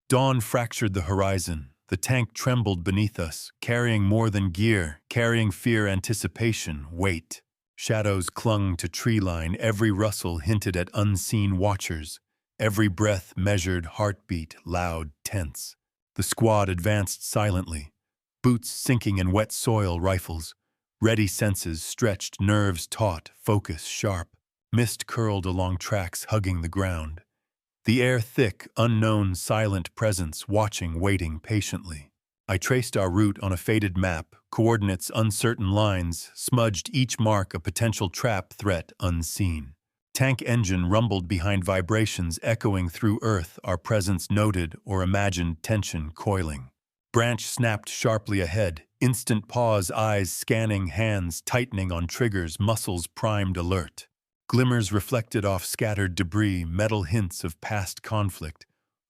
Dawn fractured the horizon. The tank trembled beneath us, carrying more than gear, carrying fear, anticipation, weight. Shadows clung to tree line, every rustle hinted at unseen watchers. Every breath measured, heartbeat, loud, tense. The squad advanced silently, boots sinking in wet soil, rifles. Ready senses stretched, nerves taut, focus sharp. Mist curled along tracks, hugging the ground. The air thick, unknown, silent presence, watching, waiting patiently. I traced our route on a faded map, coordinates uncertain lines, smudged each mark a potential trap, threat unseen. Tank engine rumbled behind, vibrations echoing through earth, our presence noted or imagined, tension coiling. Branch snapped sharply ahead, instant pause, eyes scanning, hands tightening on triggers, muscles primed, alert. Glimmers reflected off scattered debris, metal hints of past conflict,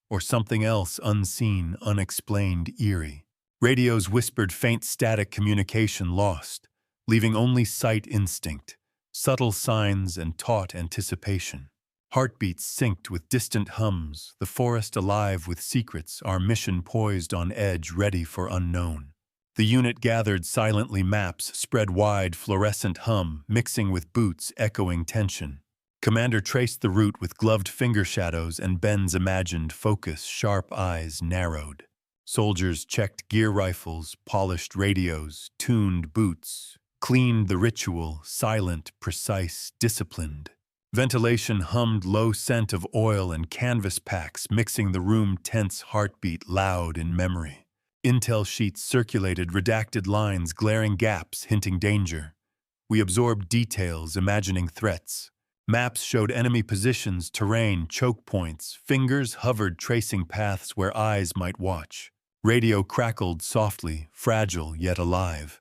or something else unseen, unexplained, eerie. Radios whispered faint static, communication lost, leaving only sight instinct, subtle signs and taut anticipation. Heartbeats synced with distant hums, the forest alive with secrets, our mission poised on edge, ready for unknown. The unit gathered silently, maps spread wide, fluorescent hum, mixing with boots, echoing tension. Commander traced the route with gloved finger shadows, and Ben's imagined focus, sharp eyes narrowed. Soldiers checked gear, rifles, polished radios, tuned boots, cleaned the ritual, silent, precise, disciplined. Ventilation hummed, low scent of oil and canvas packs, mixing the room, tense heartbeat loud in memory. Intel sheets circulated, redacted lines, glaring gaps hinting danger. We absorbed details, imagining threats. Maps showed enemy positions, terrain, choke points. Fingers hovered, tracing paths where eyes might watch. Radio crackled softly, fragile yet alive.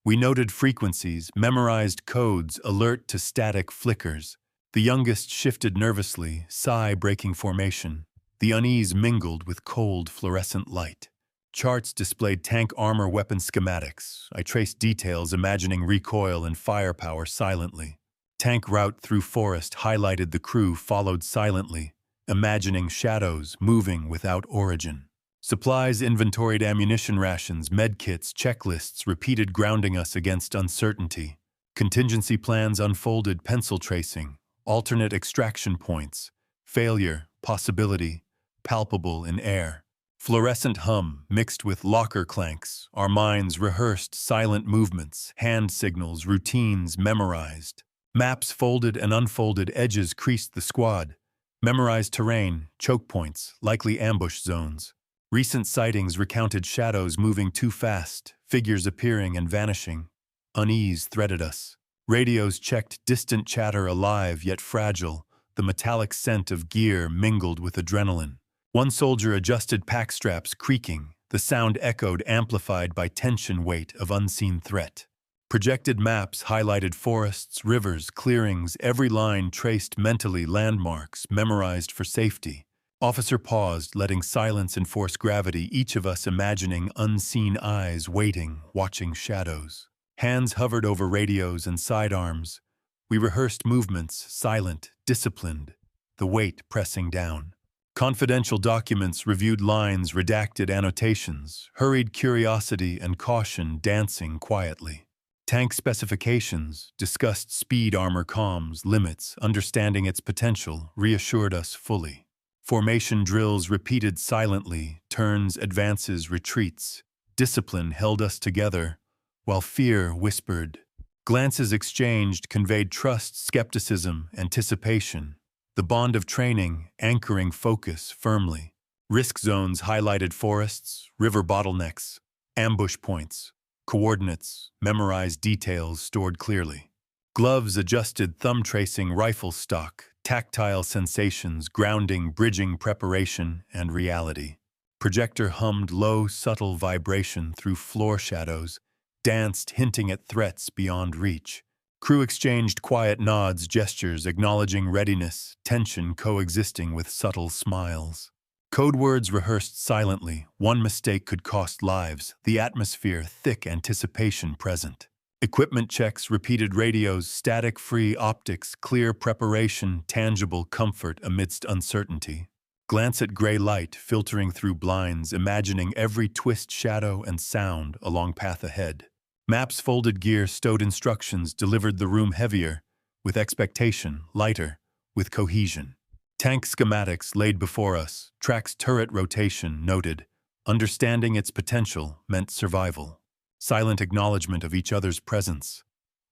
We noted frequencies, memorized codes, alert to static flickers. The youngest shifted nervously, sigh breaking formation. The unease mingled with cold, fluorescent light. Charts displayed tank armor, weapon schematics. I traced details, imagining recoil and firepower silently. Tank route through forest highlighted the crew, followed silently, imagining shadows moving without origin. Supplies inventoried, ammunition rations, medkits, checklists repeated, grounding us against uncertainty. Contingency plans unfolded, pencil tracing, alternate extraction points, failure, possibility, palpable in air. Fluorescent hum mixed with locker clanks, our minds rehearsed silent movements, hand signals, routines memorized. Maps folded and unfolded, edges creased the squad. Memorized terrain, choke points, likely ambush zones. Recent sightings recounted shadows moving too fast, figures appearing and vanishing. Unease threaded us. Radios checked, distant chatter alive yet fragile, the metallic scent of gear mingled with adrenaline. One soldier adjusted pack straps, creaking, the sound echoed, amplified by tension, weight of unseen threat. Projected maps highlighted forests, rivers, clearings, every line traced mentally, landmarks memorized for safety. Officer paused, letting silence enforce gravity, each of us imagining unseen eyes waiting, watching shadows. Hands hovered over radios and sidearms. We rehearsed movements, silent, disciplined, the weight pressing down. Confidential documents reviewed, lines, redacted annotations, hurried curiosity and caution dancing quietly. Tank specifications discussed speed, armor, comms, limits, understanding its potential, reassured us fully. Formation drills repeated silently, turns, advances, retreats. Discipline held us together, while fear whispered. Glances exchanged conveyed trust, skepticism, anticipation. The bond of training, anchoring focus firmly. Risk zones highlighted forests, river bottlenecks, ambush points, coordinates, memorized details stored clearly. Gloves adjusted, thumb tracing, rifle stock, tactile sensations, grounding, bridging preparation and reality. Projector hummed low, subtle vibration through floor shadows, danced, hinting at threats beyond reach. Crew exchanged quiet nods, gestures, acknowledging readiness, tension coexisting with subtle smiles. Code words rehearsed silently, one mistake could cost lives, the atmosphere, thick anticipation present. Equipment checks repeated, radios, static-free optics, clear preparation, tangible comfort amidst uncertainty. Glance at gray light filtering through blinds, imagining every twist, shadow, and sound along path ahead. Maps, folded gear, stowed instructions delivered the room heavier, with expectation, lighter, with cohesion. Tank schematics laid before us, tracks turret rotation noted. Understanding its potential meant survival. Silent acknowledgement of each other's presence.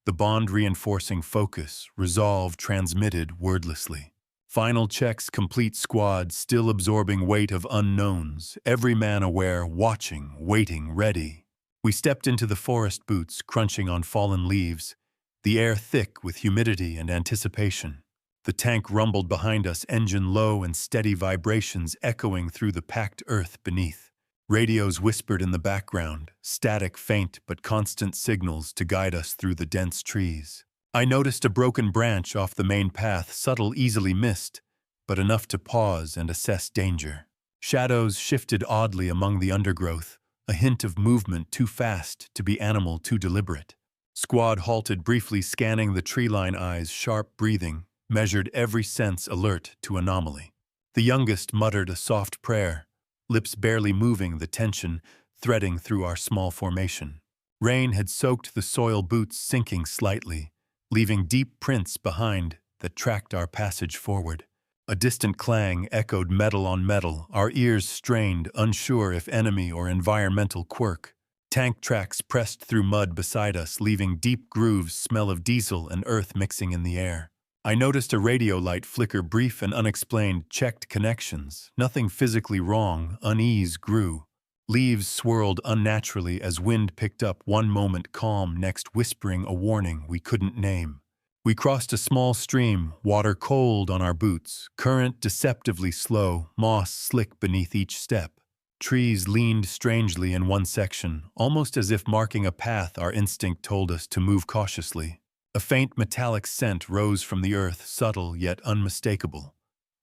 The bond reinforcing focus, resolve transmitted wordlessly. Final checks complete, squad still absorbing weight of unknowns, every man aware, watching, waiting, ready. We stepped into the forest boots, crunching on fallen leaves, the air thick with humidity and anticipation. The tank rumbled behind us, engine low and steady vibrations echoing through the packed earth beneath. Radios whispered in the background, static faint but constant signals to guide us through the dense trees. I noticed a broken branch off the main path, subtle, easily missed, but enough to pause and assess danger. Shadows shifted oddly among the undergrowth, a hint of movement too fast to be animal, too deliberate. Squad halted briefly, scanning the tree line, eyes sharp, breathing, measured every sense alert to anomaly. The youngest muttered a soft prayer, lips barely moving, the tension threading through our small formation. Rain had soaked the soil, boots sinking slightly, leaving deep prints behind that tracked our passage forward. A distant clang echoed metal on metal, our ears strained, unsure if enemy or environmental quirk. Tank tracks pressed through mud beside us, leaving deep grooves, smell of diesel and earth mixing in the air. I noticed a radio light flicker, brief and unexplained, checked connections. Nothing physically wrong, unease grew. Leaves swirled unnaturally as wind picked up, one moment calm, next whispering a warning we couldn't name. We crossed a small stream, water cold on our boots, current deceptively slow, moss slick beneath each step. Trees leaned strangely in one section, almost as if marking a path our instinct told us to move cautiously. A faint metallic scent rose from the earth, subtle yet unmistakable.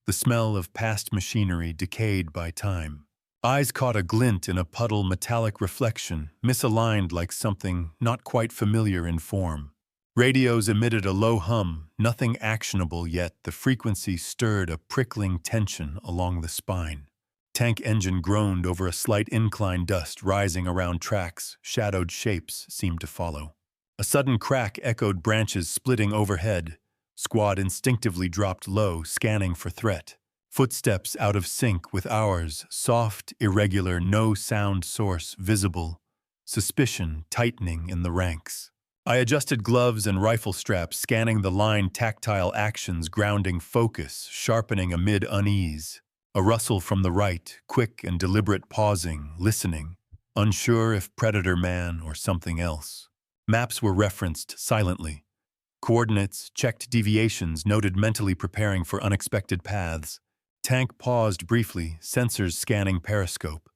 The smell of past machinery decayed by time. Eyes caught a glint in a puddle, metallic reflection, misaligned like something not quite familiar in form. Radios emitted a low hum, nothing actionable, yet the frequency stirred a prickling tension along the spine. Tank engine groaned over a slight incline, dust rising around tracks, shadowed shapes seemed to follow. A sudden crack echoed, branches splitting overhead. Squad instinctively dropped low, scanning for threat. Footsteps out of sync with ours, soft, irregular, no sound source visible. Suspicion tightening in the ranks. I adjusted gloves and rifle straps, scanning the line, tactile actions, grounding focus, sharpening amid unease. A rustle from the right, quick and deliberate, pausing, listening, unsure if predator man or something else. Maps were referenced silently. Coordinates, checked deviations, noted, mentally preparing for unexpected paths. Tank paused briefly, sensors scanning periscope.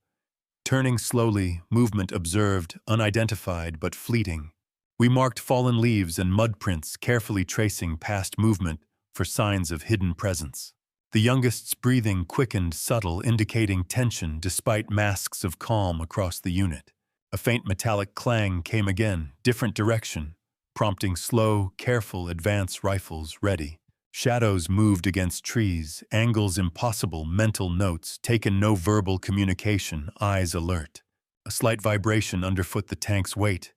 Turning slowly, movement observed, unidentified but fleeting. We marked fallen leaves and mud prints, carefully tracing past movement for signs of hidden presence. The youngest's breathing quickened, subtle, indicating tension despite masks of calm across the unit. A faint metallic clang came again, different direction, prompting slow, careful advance, rifles ready. Shadows moved against trees, angles impossible, mental notes, taken, no verbal communication, eyes alert. A slight vibration underfoot, the tank's weight,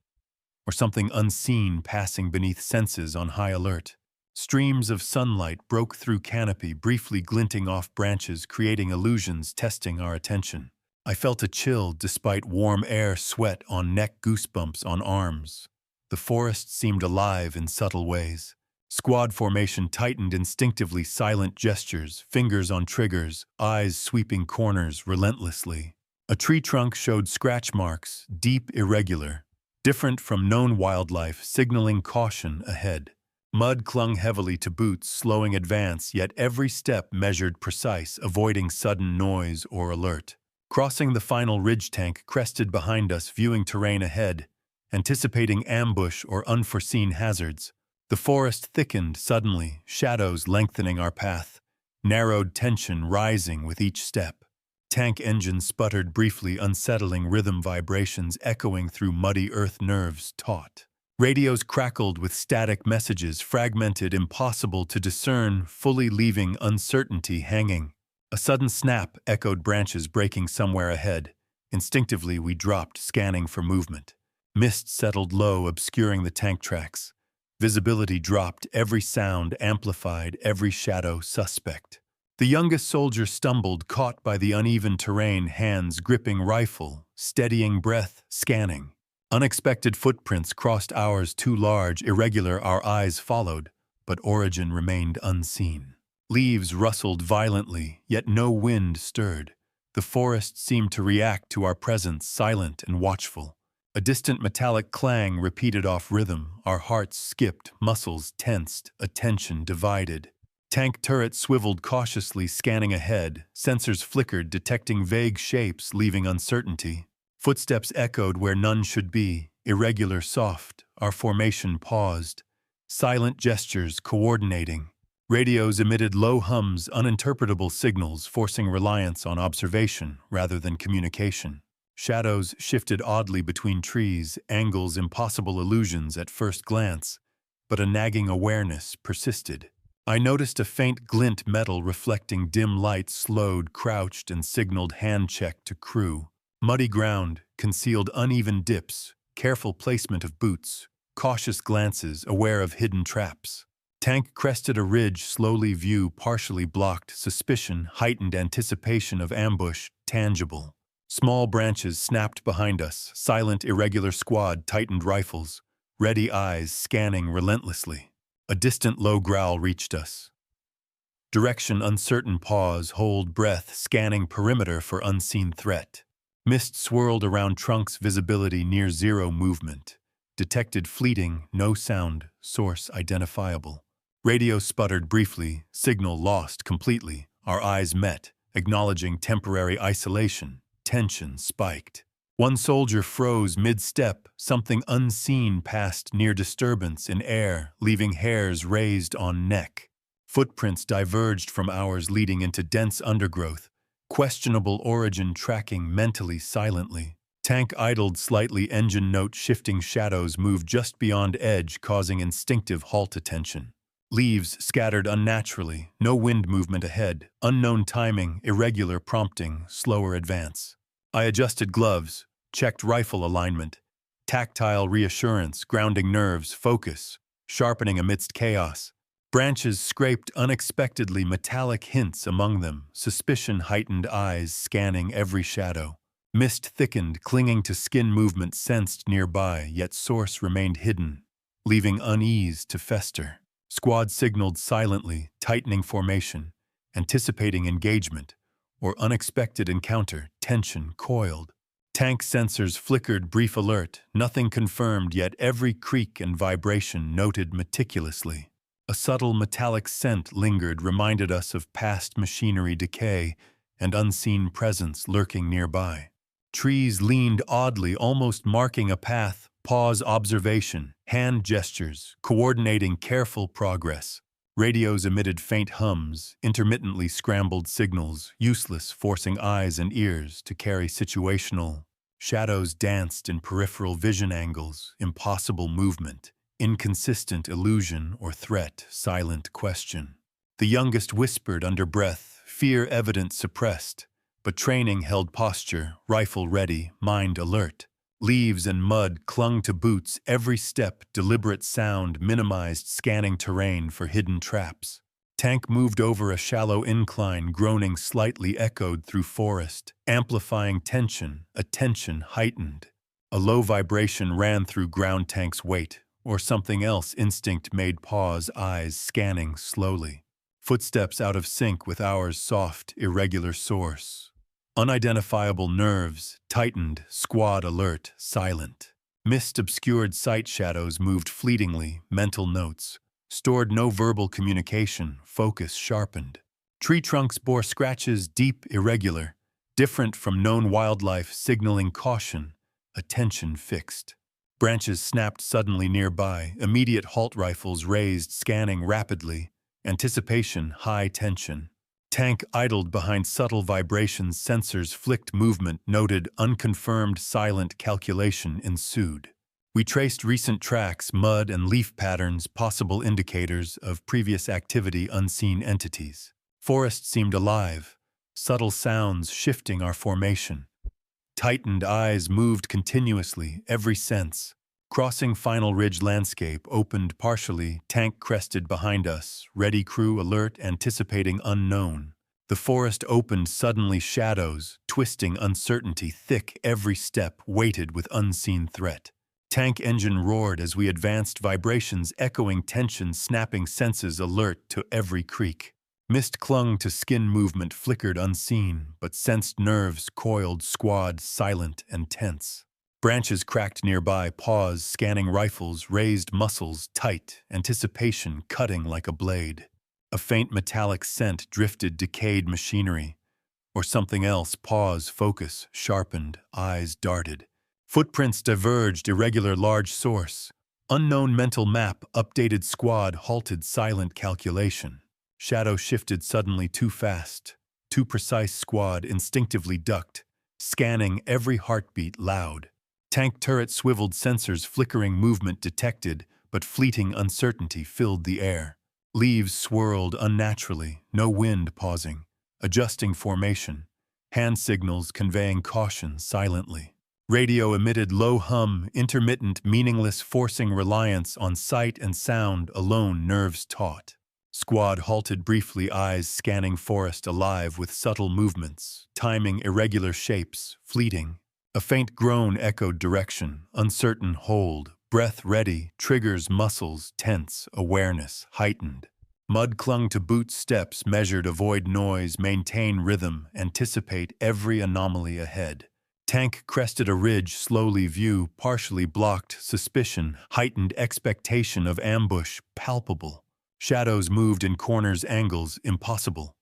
or something unseen passing beneath, senses on high alert. Streams of sunlight broke through canopy, briefly glinting off branches, creating illusions, testing our attention. I felt a chill despite warm air, sweat on neck, goosebumps on arms. The forest seemed alive in subtle ways. Squad formation tightened instinctively, silent gestures, fingers on triggers, eyes sweeping corners relentlessly. A tree trunk showed scratch marks, deep, irregular, different from known wildlife, signaling caution ahead. Mud clung heavily to boots, slowing advance, yet every step measured, precise, avoiding sudden noise or alert. Crossing the final ridge, tank crested behind us, viewing terrain ahead, anticipating ambush or unforeseen hazards. The forest thickened suddenly, shadows lengthening our path, narrowed, tension rising with each step. Tank engine sputtered briefly, unsettling rhythm, vibrations echoing through muddy earth, nerves taut. Radios crackled with static messages, fragmented, impossible to discern, fully, leaving uncertainty hanging. A sudden snap echoed branches breaking somewhere ahead. Instinctively, we dropped, scanning for movement. Mist settled low, obscuring the tank tracks. Visibility dropped, every sound amplified, every shadow suspect. The youngest soldier stumbled, caught by the uneven terrain, hands gripping rifle, steadying breath, scanning. Unexpected footprints crossed ours, too large, irregular, our eyes followed, but origin remained unseen. Leaves rustled violently, yet no wind stirred. The forest seemed to react to our presence, silent and watchful. A distant metallic clang repeated off rhythm. Our hearts skipped, muscles tensed, attention divided. Tank turrets swiveled cautiously, scanning ahead. Sensors flickered, detecting vague shapes, leaving uncertainty. Footsteps echoed where none should be, irregular, soft. Our formation paused. Silent gestures coordinating. Radios emitted low hums, uninterpretable signals, forcing reliance on observation rather than communication. Shadows shifted oddly between trees, angles impossible illusions at first glance, but a nagging awareness persisted. I noticed a faint glint, metal reflecting dim light, slowed, crouched, and signaled hand check to crew. Muddy ground, concealed uneven dips, careful placement of boots, cautious glances, aware of hidden traps. Tank crested a ridge, slowly, view partially blocked, suspicion, heightened anticipation of ambush, tangible. Small branches snapped behind us, silent, irregular squad, tightened rifles, ready eyes scanning relentlessly. A distant low growl reached us. Direction uncertain, pause, hold breath, scanning perimeter for unseen threat. Mist swirled around trunks, visibility near zero, movement. Detected fleeting, no sound, source identifiable. Radio sputtered briefly, signal lost completely. Our eyes met, acknowledging temporary isolation. Tension spiked. One soldier froze mid-step, something unseen passed near disturbance in air, leaving hairs raised on neck. Footprints diverged from ours, leading into dense undergrowth, questionable origin tracking mentally silently. Tank idled slightly, engine note shifting, shadows moved just beyond edge, causing instinctive halt attention. Leaves scattered unnaturally, no wind movement ahead, unknown timing, irregular prompting, slower advance. I adjusted gloves, checked rifle alignment, tactile reassurance, grounding nerves, focus, sharpening amidst chaos. Branches scraped unexpectedly, metallic hints among them, suspicion heightened, eyes scanning every shadow. Mist thickened, clinging to skin, movement sensed nearby, yet source remained hidden, leaving unease to fester. Squad signaled silently, tightening formation, anticipating engagement, or unexpected encounter, tension coiled. Tank sensors flickered, brief alert, nothing confirmed, yet every creak and vibration noted meticulously. A subtle metallic scent lingered, reminded us of past machinery decay and unseen presence lurking nearby. Trees leaned oddly, almost marking a path. Pause, observation, hand gestures, coordinating careful progress. Radios emitted faint hums, intermittently scrambled signals, useless, forcing eyes and ears to carry situational. Shadows danced in peripheral vision angles, impossible movement, inconsistent illusion or threat, silent question. The youngest whispered under breath, fear evident suppressed, but training held posture, rifle ready, mind alert. Leaves and mud clung to boots, every step, deliberate sound minimized, scanning terrain for hidden traps. Tank moved over a shallow incline, groaning slightly echoed through forest, amplifying tension, attention heightened. A low vibration ran through ground, tank's weight, or something else, instinct made pause, eyes scanning slowly. Footsteps out of sync with ours, soft, irregular source. Unidentifiable nerves, tightened, squad alert, silent. Mist obscured sight, shadows moved fleetingly, mental notes. Stored no verbal communication, focus sharpened. Tree trunks bore scratches, deep, irregular, different from known wildlife, signaling caution, attention fixed. Branches snapped suddenly nearby, immediate halt, rifles raised, scanning rapidly. Anticipation, high tension. Tank idled behind subtle vibrations, sensors flicked, movement noted, unconfirmed, silent calculation ensued. We traced recent tracks, mud and leaf patterns, possible indicators of previous activity, unseen entities. Forest seemed alive, subtle sounds shifting our formation. Tightened eyes moved continuously, every sense. Crossing final ridge landscape opened partially, tank crested behind us, ready crew alert anticipating unknown. The forest opened suddenly, shadows, twisting uncertainty thick, every step weighted with unseen threat. Tank engine roared as we advanced, vibrations echoing tension, snapping senses alert to every creak. Mist clung to skin, movement flickered unseen, but sensed nerves coiled, squad silent and tense. Branches cracked nearby, pause, scanning rifles, raised muscles tight, anticipation cutting like a blade. A faint metallic scent drifted, decayed machinery. Or something else, pause, focus, sharpened, eyes darted. Footprints diverged, irregular, large source. Unknown mental map, updated squad, halted, silent calculation. Shadow shifted suddenly, too fast. Too precise, squad instinctively ducked. Scanning, every heartbeat loud. Tank turret swiveled, sensors flickering, movement detected, but fleeting uncertainty filled the air. Leaves swirled unnaturally, no wind, pausing. Adjusting formation. Hand signals conveying caution silently. Radio emitted low hum, intermittent, meaningless, forcing reliance on sight and sound alone, nerves taut. Squad halted briefly, eyes scanning forest, alive with subtle movements, timing irregular shapes, fleeting. A faint groan echoed direction, uncertain hold, breath ready, triggers, muscles tense, awareness heightened. Mud clung to boot, steps measured, avoid noise, maintain rhythm, anticipate every anomaly ahead. Tank crested a ridge, slowly, view partially blocked, suspicion, heightened, expectation of ambush, palpable. Shadows moved in corners, angles, impossible.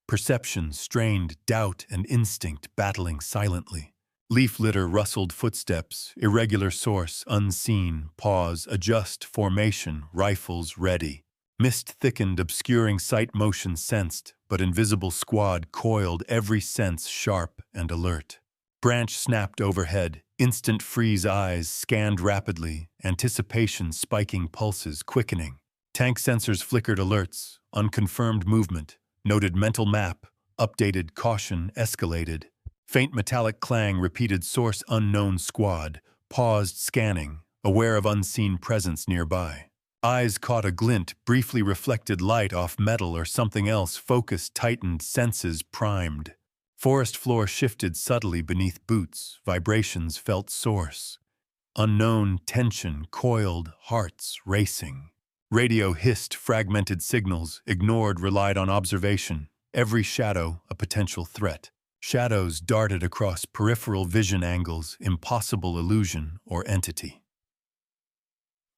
Perception strained, doubt and instinct battling silently. Leaf litter rustled, footsteps, irregular source, unseen, pause, adjust, formation, rifles ready. Mist thickened, obscuring sight, motion sensed, but invisible squad coiled, every sense sharp and alert. Branch snapped overhead, instant freeze, eyes scanned rapidly, anticipation spiking, pulses quickening. Tank sensors flickered, alerts, unconfirmed movement, noted mental map, updated, caution escalated. Faint metallic clang repeated, source unknown, squad, paused, scanning, aware of unseen presence nearby. Eyes caught a glint, briefly reflected light off metal or something else, focus tightened, senses primed. Forest floor shifted subtly beneath boots, vibrations felt, source. Unknown, tension coiled, hearts racing. Radio hissed, fragmented signals, ignored, relied on observation. Every shadow a potential threat. Shadows darted across peripheral vision angles, impossible illusion or entity.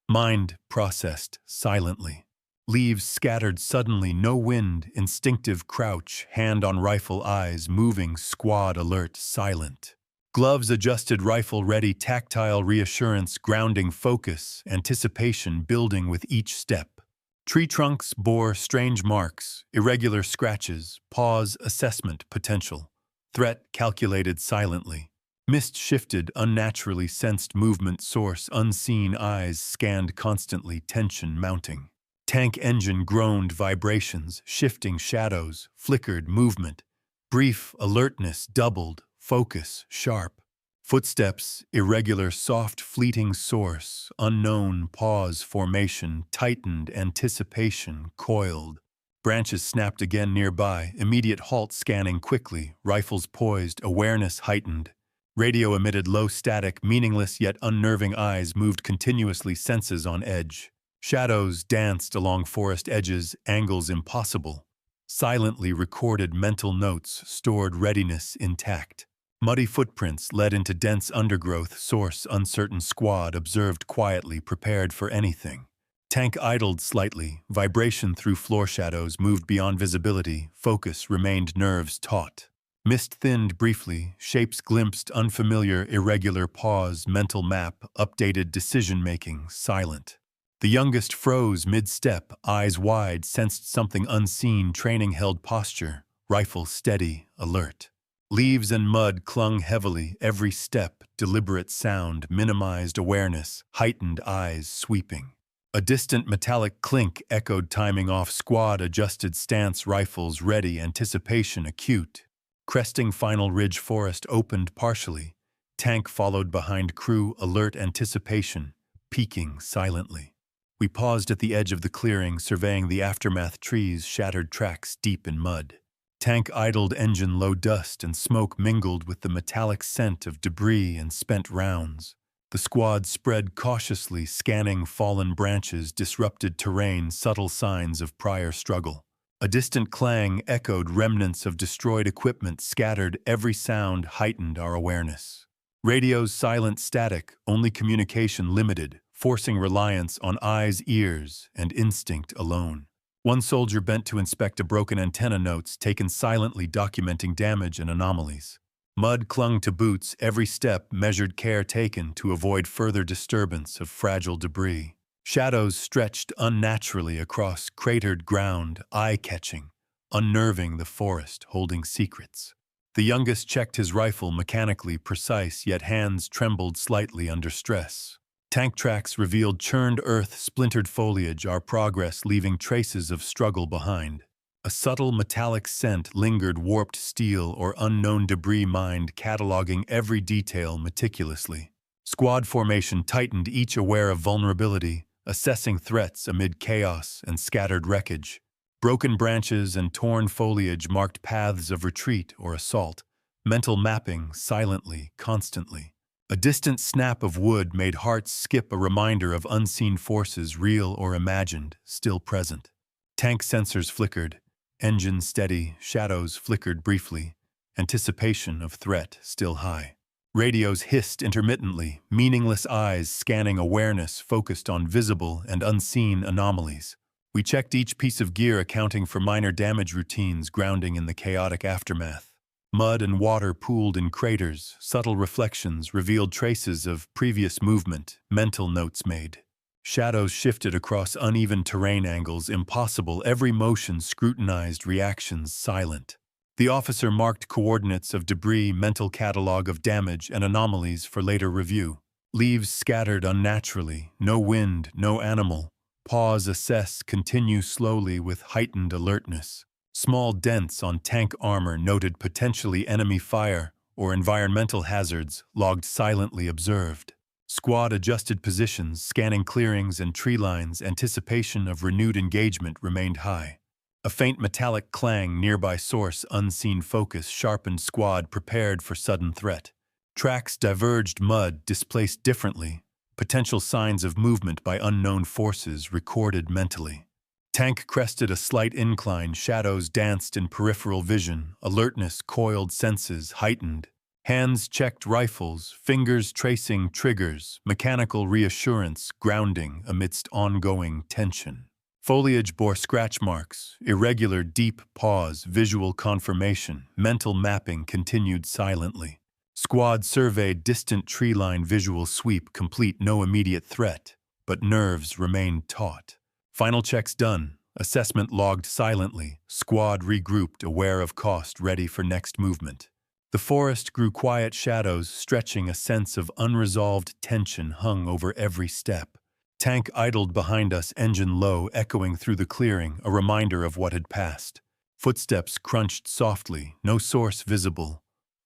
Mind processed silently. Leaves scattered suddenly, no wind, instinctive crouch, hand on rifle, eyes moving, squad alert, silent. Gloves adjusted, rifle ready, tactile reassurance, grounding, focus, anticipation building with each step. Tree trunks bore strange marks, irregular scratches, pause, assessment, potential. Threat calculated silently. Mist shifted, unnaturally sensed movement, source unseen, eyes scanned constantly, tension mounting. Tank engine groaned, vibrations, shifting, shadows, flickered, movement. Brief, alertness doubled, focus, sharp. Footsteps, irregular, soft, fleeting, source, unknown, pause, formation, tightened, anticipation, coiled. Branches snapped again nearby, immediate halt, scanning quickly, rifles poised, awareness heightened. Radio emitted low static, meaningless yet unnerving, eyes moved continuously, senses on edge. Shadows danced along forest edges, angles impossible. Silently recorded mental notes, stored, readiness intact. Muddy footprints led into dense undergrowth, source uncertain, squad observed quietly, prepared for anything. Tank idled slightly, vibration through floor shadows moved beyond visibility, focus remained, nerves taut. Mist thinned briefly, shapes glimpsed, unfamiliar, irregular, pause, mental map, updated, decision-making, silent. The youngest froze mid-step, eyes wide, sensed something unseen, training held posture, rifle steady, alert. Leaves and mud clung heavily, every step, deliberate sound, minimized awareness, heightened, eyes sweeping. A distant metallic clink echoed, timing off, squad adjusted stance, rifles ready, anticipation acute. Cresting Final Ridge Forest opened partially. Tank followed behind crew, alert anticipation, peeking silently. We paused at the edge of the clearing, surveying the aftermath trees, shattered tracks deep in mud. Tank idled, engine low, dust and smoke mingled with the metallic scent of debris and spent rounds. The squad spread cautiously, scanning fallen branches, disrupted terrain, subtle signs of prior struggle. A distant clang echoed, remnants of destroyed equipment scattered, every sound heightened our awareness. Radio's silent static, only communication limited, forcing reliance on eyes, ears, and instinct alone. One soldier bent to inspect a broken antenna, notes taken silently documenting damage and anomalies. Mud clung to boots, every step measured, care taken to avoid further disturbance of fragile debris. Shadows stretched unnaturally across cratered ground, eye-catching, unnerving, the forest holding secrets. The youngest checked his rifle, mechanically precise, yet hands trembled slightly under stress. Tank tracks revealed churned earth, splintered foliage, our progress leaving traces of struggle behind. A subtle metallic scent lingered, warped steel or unknown debris mined, cataloging every detail meticulously. Squad formation tightened, each aware of vulnerability, assessing threats amid chaos and scattered wreckage. Broken branches and torn foliage marked paths of retreat or assault, mental mapping silently, constantly. A distant snap of wood made hearts skip, a reminder of unseen forces, real or imagined, still present. Tank sensors flickered, engine steady, shadows flickered briefly, anticipation of threat still high. Radios hissed intermittently, meaningless eyes scanning, awareness focused on visible and unseen anomalies. We checked each piece of gear, accounting for minor damage, routines grounding in the chaotic aftermath. Mud and water pooled in craters, subtle reflections revealed traces of previous movement, mental notes made. Shadows shifted across uneven terrain, angles impossible, every motion scrutinized, reactions silent. The officer marked coordinates of debris, mental catalog of damage and anomalies for later review. Leaves scattered unnaturally, no wind, no animal. Pause, assess, continue slowly with heightened alertness. Small dents on tank armor noted, potentially enemy fire or environmental hazards logged, silently observed. Squad adjusted positions, scanning clearings and tree lines, anticipation of renewed engagement remained high. A faint metallic clang, nearby source, unseen focus, sharpened, squad prepared for sudden threat. Tracks diverged, mud displaced differently, potential signs of movement by unknown forces recorded mentally. Tank crested a slight incline, shadows danced in peripheral vision, alertness coiled, senses heightened. Hands checked rifles, fingers tracing triggers, mechanical reassurance grounding amidst ongoing tension. Foliage bore scratch marks, irregular deep pause, visual confirmation, mental mapping continued silently. Squad surveyed distant tree line, visual sweep complete, no immediate threat, but nerves remained taut. Final checks done, assessment logged silently, squad regrouped, aware of cost, ready for next movement. The forest grew quiet, shadows stretching, a sense of unresolved tension hung over every step. Tank idled behind us, engine low, echoing through the clearing, a reminder of what had passed. Footsteps crunched softly, no source visible.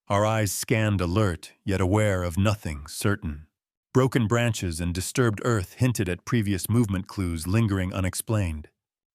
Our eyes scanned, alert, yet aware of nothing certain. Broken branches and disturbed earth hinted at previous movement clues lingering unexplained.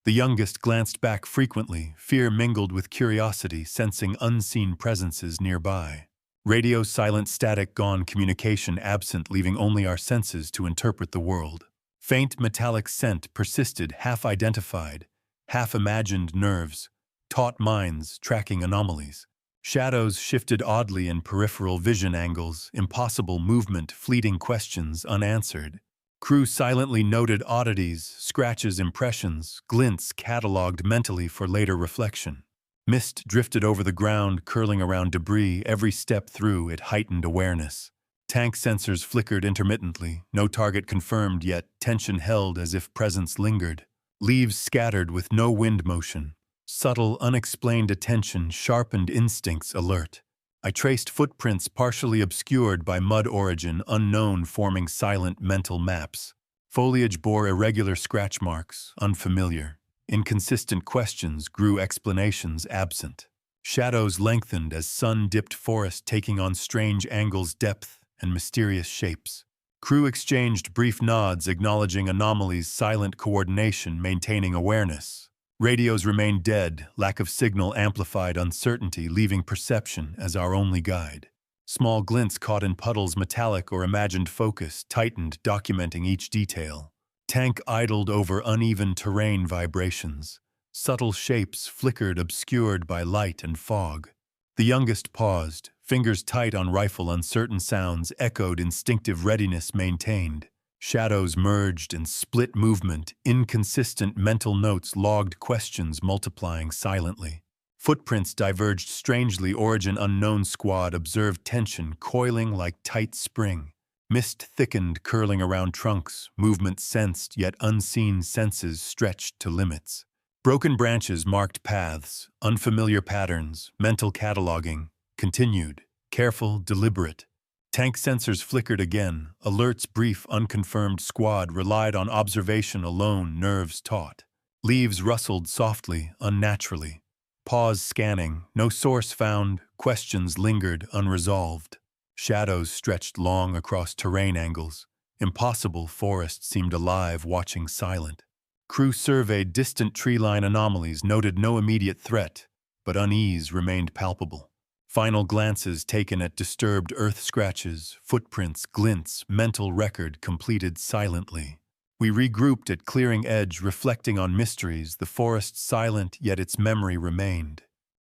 The youngest glanced back frequently, fear mingled with curiosity, sensing unseen presences nearby. Radio silent, static gone, communication absent, leaving only our senses to interpret the world. Faint metallic scent persisted, half-identified, half-imagined nerves, taut minds tracking anomalies. Shadows shifted oddly in peripheral vision angles, impossible movement, fleeting questions unanswered. Crew silently noted oddities, scratches, impressions, glints cataloged mentally for later reflection. Mist drifted over the ground, curling around debris, every step through it heightened awareness. Tank sensors flickered intermittently, no target confirmed, yet tension held as if presence lingered. Leaves scattered with no wind motion. Subtle, unexplained attention sharpened instincts alert. I traced footprints partially obscured by mud, origin unknown, forming silent mental maps. Foliage bore irregular scratch marks, unfamiliar. Inconsistent questions grew, explanations absent. Shadows lengthened as sun-dipped forest taking on strange angles, depth, and mysterious shapes. Crew exchanged brief nods acknowledging anomalies, silent coordination, maintaining awareness. Radios remained dead, lack of signal amplified uncertainty, leaving perception as our only guide. Small glints caught in puddles, metallic or imagined focus, tightened, documenting each detail. Tank idled over uneven terrain vibrations. Subtle shapes flickered, obscured by light and fog. The youngest paused, fingers tight on rifle, uncertain sounds echoed, instinctive readiness maintained. Shadows merged in split movement, inconsistent mental notes logged, questions multiplying silently. Footprints diverged strangely, origin unknown, squad observed tension coiling like tight spring. Mist thickened, curling around trunks, movement sensed yet unseen, senses stretched to limits. Broken branches marked paths, unfamiliar patterns, mental cataloging, continued, careful, deliberate. Tank sensors flickered again, alerts brief, unconfirmed, squad relied on observation alone, nerves taut. Leaves rustled softly, unnaturally. Pause scanning, no source found, questions lingered, unresolved. Shadows stretched long across terrain angles. Impossible forest seemed alive, watching silent. Crew surveyed distant tree-line anomalies, noted no immediate threat, but unease remained palpable. Final glances taken at disturbed earth scratches, footprints, glints, mental record completed silently. We regrouped at clearing edge, reflecting on mysteries, the forest silent, yet its memory remained.